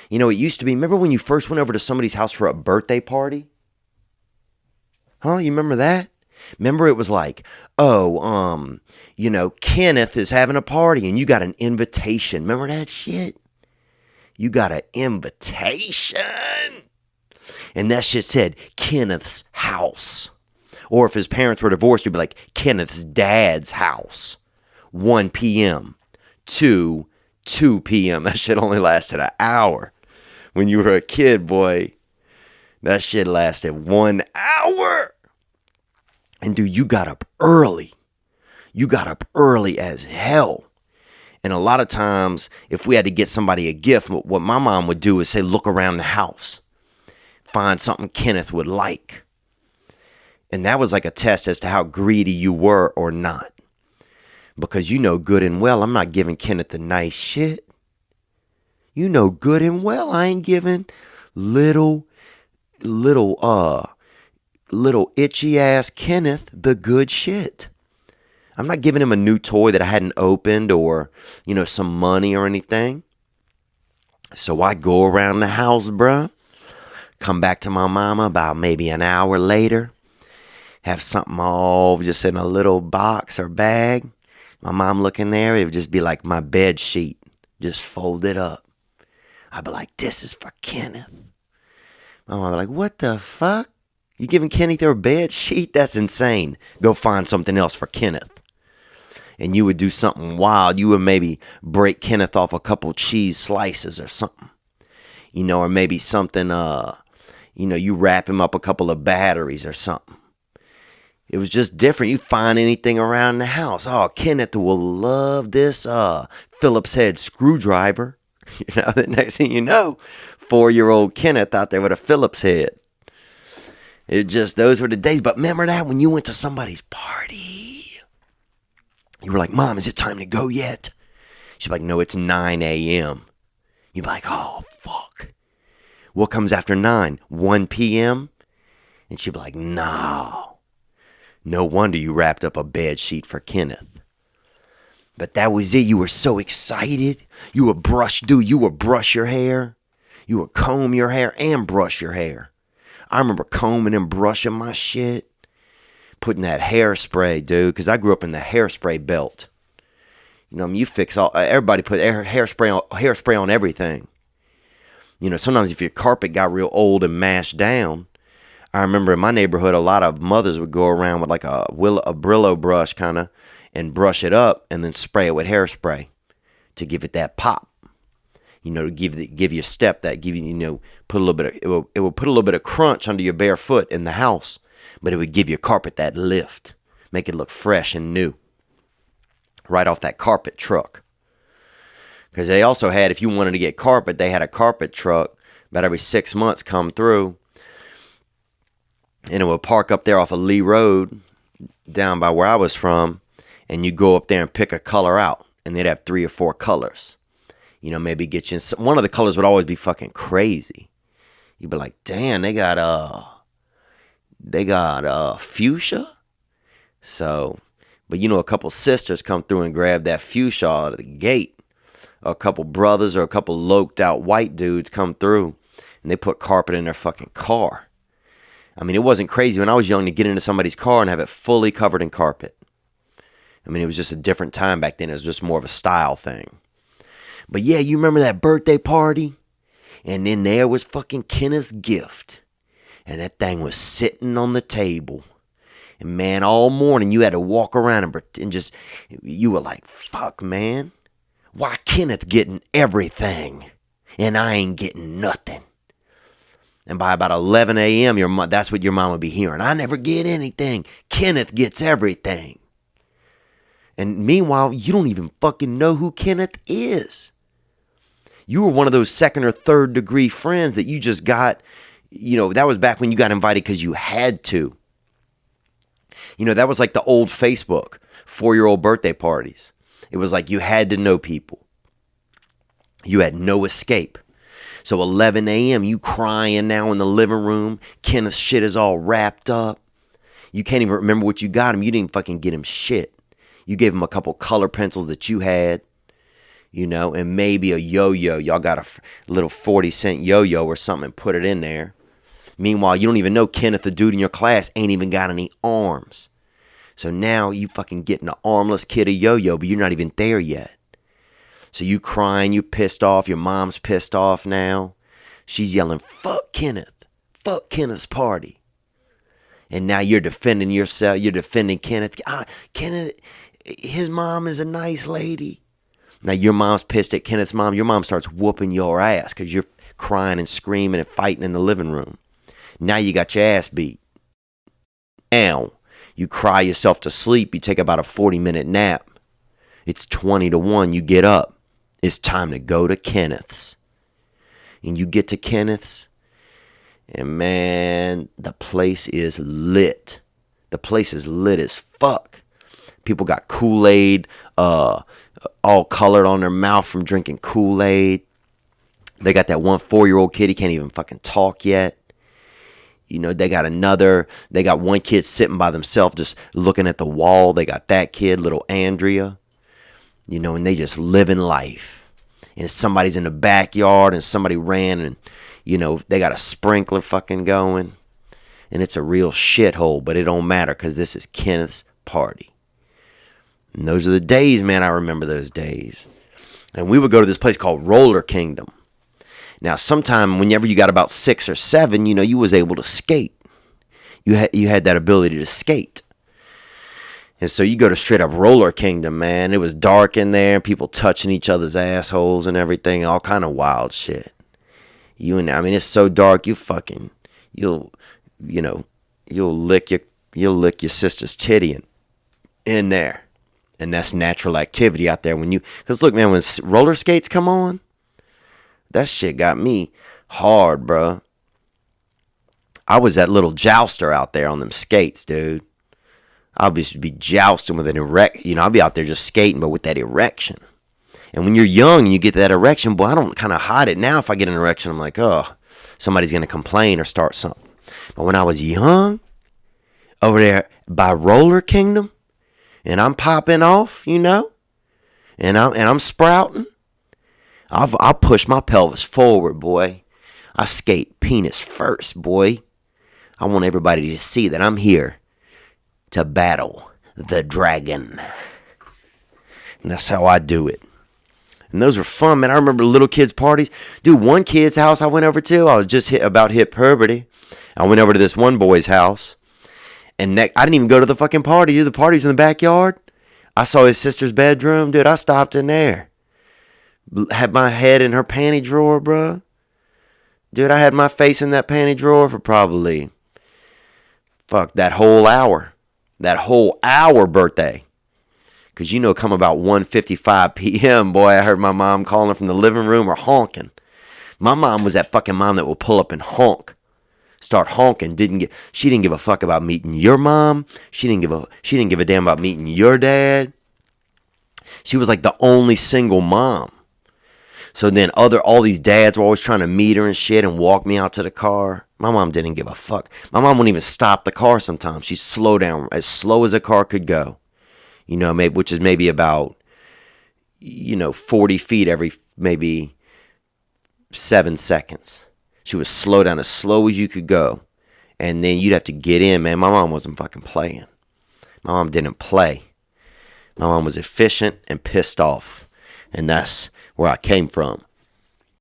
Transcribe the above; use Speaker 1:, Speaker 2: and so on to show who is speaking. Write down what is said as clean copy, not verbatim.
Speaker 1: You know, it used to be, remember when you first went over to somebody's house for a birthday party? Huh? You remember that? Remember it was like, oh, Kenneth is having a party and you got an invitation. Remember that shit? You got an invitation. And that shit said Kenneth's house. Or if his parents were divorced, you'd be like, Kenneth's dad's house. 1 p.m. to 2 p.m. That shit only lasted an hour. When you were a kid, boy, that shit lasted 1 hour. And dude, you got up early. You got up early as hell. And a lot of times, if we had to get somebody a gift, what my mom would do is say, look around the house. Find something Kenneth would like. And that was like a test as to how greedy you were or not. Because you know good and well, I'm not giving Kenneth the nice shit. You know good and well, I ain't giving little itchy ass Kenneth the good shit. I'm not giving him a new toy that I hadn't opened or, some money or anything. So I go around the house, bruh. Come back to my mama about maybe an hour later. Have something all just in a little box or bag. My mom looking there, it would just be like my bed sheet, just folded up. I'd be like, this is for Kenneth. My mom would be like, what the fuck? You giving Kenneth their bed sheet? That's insane. Go find something else for Kenneth. And you would do something wild. You would maybe break Kenneth off a couple cheese slices or something. Or maybe something, you wrap him up a couple of batteries or something. It was just different. You find anything around the house. Oh, Kenneth will love this Phillips head screwdriver. The next thing you know, 4-year-old Kenneth out there with a Phillips head. Those were the days. But remember that when you went to somebody's party? You were like, Mom, is it time to go yet? She'd be like, no, it's 9 a.m. You'd be like, oh, fuck. What comes after 9? 1 p.m.? And she'd be like, no. No wonder you wrapped up a bed sheet for Kenneth. But that was it. You were so excited. You would brush your hair. You would comb your hair and brush your hair. I remember combing and brushing my shit. Putting that hairspray, dude, because I grew up in the hairspray belt. You fix everybody put hairspray on everything. Sometimes if your carpet got real old and mashed down, I remember in my neighborhood, a lot of mothers would go around with like a Brillo brush kind of and brush it up and then spray it with hairspray to give it that pop. To give you a step that give you, put a little bit of, it will put a little bit of crunch under your bare foot in the house, but it would give your carpet that lift, make it look fresh and new. Right off that carpet truck. Because they also had, if you wanted to get carpet, they had a carpet truck about every 6 months come through. And it would park up there off of Lee Road, down by where I was from. And you go up there and pick a color out. And they'd have 3 or 4 colors. Maybe get you in. One of the colors would always be fucking crazy. You'd be like, damn, they got fuchsia. So, but a couple sisters come through and grab that fuchsia out of the gate. A couple brothers or a couple loked out white dudes come through and they put carpet in their fucking car. I mean, it wasn't crazy when I was young to get into somebody's car and have it fully covered in carpet. I mean, it was just a different time back then. It was just more of a style thing. But yeah, you remember that birthday party? And then there was fucking Kenneth's gift. And that thing was sitting on the table. And man, all morning you had to walk around and just, you were like, fuck, man. Why Kenneth getting everything? And I ain't getting nothing. And by about 11 a.m., that's what your mom would be hearing. I never get anything. Kenneth gets everything. And meanwhile, you don't even fucking know who Kenneth is. You were one of those second or third degree friends that you just got, that was back when you got invited because you had to. That was like the old Facebook, 4-year-old birthday parties. It was like you had to know people. You had no escape. So 11 a.m., you crying now in the living room. Kenneth's shit is all wrapped up. You can't even remember what you got him. You didn't fucking get him shit. You gave him a couple color pencils that you had. and maybe a yo-yo. Y'all got a little 40-cent yo-yo or something and put it in there. Meanwhile, you don't even know Kenneth, the dude in your class, ain't even got any arms. So now you fucking getting an armless kid a yo-yo, but you're not even there yet. So you crying, you pissed off, your mom's pissed off now. She's yelling, fuck Kenneth. Fuck Kenneth's party. And now you're defending yourself. You're defending Kenneth. Kenneth, his mom is a nice lady. Now your mom's pissed at Kenneth's mom. Your mom starts whooping your ass because you're crying and screaming and fighting in the living room. Now you got your ass beat. Now you cry yourself to sleep. You take about a 40-minute nap. It's 20-1. You get up. It's time to go to Kenneth's. And you get to Kenneth's. And man, the place is lit. The place is lit as fuck. People got Kool-Aid all colored on their mouth from drinking Kool-Aid. They got that one 4-year-old kid. He can't even fucking talk yet. They got one kid sitting by themselves just looking at the wall. They got that kid, little Andrea. And they just living life. And somebody's in the backyard and somebody ran and, they got a sprinkler fucking going. And it's a real shithole, but it don't matter because this is Kenneth's party. And those are the days, man. I remember those days. And we would go to this place called Roller Kingdom. Now, sometime whenever you got about 6 or 7, you was able to skate. You had that ability to skate. And so you go to straight up Roller Kingdom, man. It was dark in there, people touching each other's assholes and everything, all kind of wild shit. It's so dark, you'll lick your sister's titty in there. And that's natural activity out there because look, man, when roller skates come on, that shit got me hard, bro. I was that little jouster out there on them skates, dude. I'll be jousting with an I'll be out there just skating, but with that erection. And when you're young and you get that erection, boy, I don't kind of hide it. Now if I get an erection, I'm like, oh, somebody's going to complain or start something. But when I was young, over there by Roller Kingdom, and I'm popping off, and I'm sprouting, I'll push my pelvis forward, boy. I skate penis first, boy. I want everybody to see that I'm here to battle the dragon. And that's how I do it. And those were fun, man. I remember little kids' parties. Dude, one kid's house I went over to, I was just hit puberty. I went over to this one boy's house. And I didn't even go to the fucking party. Dude, the party's in the backyard. I saw his sister's bedroom. Dude, I stopped in there. Had my head in her panty drawer, bro. Dude, I had my face in that panty drawer for probably, that whole hour. That whole hour birthday. Because come about 1:55 p.m., boy, I heard my mom calling from the living room or honking. My mom was that fucking mom that would pull up and honk. Start honking. She didn't give a fuck about meeting your mom. She didn't give a damn about meeting your dad. She was like the only single mom. So then all these dads were always trying to meet her and shit and walk me out to the car. My mom didn't give a fuck. My mom wouldn't even stop the car sometimes. She'd slow down as slow as a car could go. Which is maybe about, 40 feet every maybe 7 seconds. She would slow down as slow as you could go. And then you'd have to get in, man. My mom wasn't fucking playing. My mom didn't play. My mom was efficient and pissed off. And that's where I came from.